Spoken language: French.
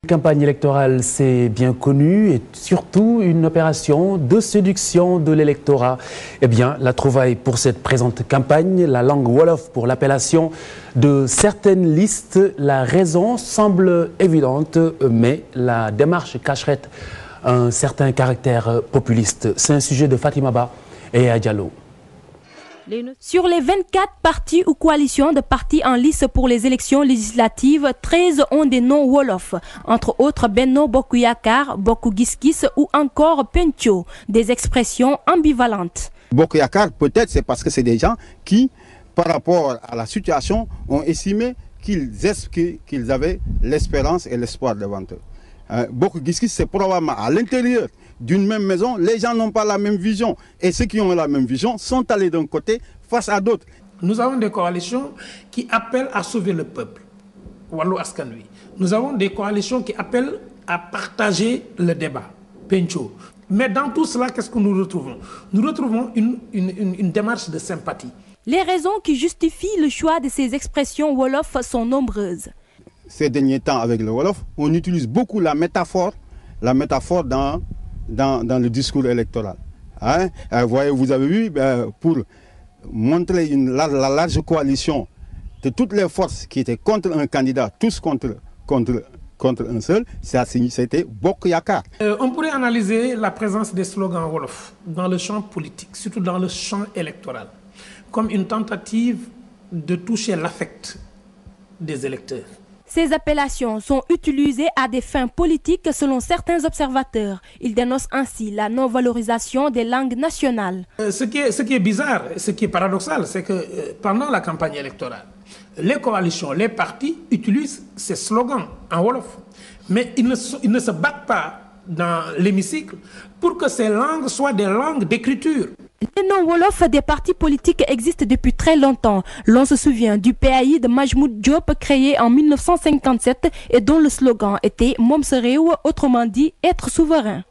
La campagne électorale, c'est bien connu et surtout une opération de séduction de l'électorat. Eh bien, la trouvaille pour cette présente campagne, la langue wolof pour l'appellation de certaines listes, la raison semble évidente, mais la démarche cacherait un certain caractère populiste. C'est un sujet de Fatima Ba et Adjalo. Sur les 24 partis ou coalitions de partis en lice pour les élections législatives, 13 ont des noms wolof, entre autres Benno Bokk Yakaar, Bokk Gis Gis ou encore Penco, des expressions ambivalentes. Bokk Yakaar, peut-être c'est parce que c'est des gens qui, par rapport à la situation, ont estimé qu'ils avaient l'espérance et l'espoir devant eux. Bokk Gis Gis, c'est probablement à l'intérieur d'une même maison, les gens n'ont pas la même vision. Et ceux qui ont la même vision sont allés d'un côté face à d'autres. Nous avons des coalitions qui appellent à sauver le peuple. Wallu Askan Wi. Nous avons des coalitions qui appellent à partager le débat. Penco. Mais dans tout cela, qu'est-ce que nous retrouvons? Nous retrouvons une démarche de sympathie. Les raisons qui justifient le choix de ces expressions wolof sont nombreuses. Ces derniers temps, avec le wolof, on utilise beaucoup la métaphore dans le discours électoral. Hein? Voyez, vous avez vu, pour montrer la large coalition de toutes les forces qui étaient contre un candidat, tous contre un seul, c'était Bokk Yakaar. On pourrait analyser la présence des slogans wolof dans le champ politique, surtout dans le champ électoral, comme une tentative de toucher l'affect des électeurs. Ces appellations sont utilisées à des fins politiques selon certains observateurs. Ils dénoncent ainsi la non-valorisation des langues nationales. Ce qui est bizarre, ce qui est paradoxal, c'est que pendant la campagne électorale, les coalitions, les partis utilisent ces slogans en wolof. Mais ils ne se battent pas dans l'hémicycle pour que ces langues soient des langues d'écriture. Les noms wolof des partis politiques existent depuis très longtemps. L'on se souvient du PAI de Majmoud Diop créé en 1957 et dont le slogan était Mom sa réew, autrement dit être souverain.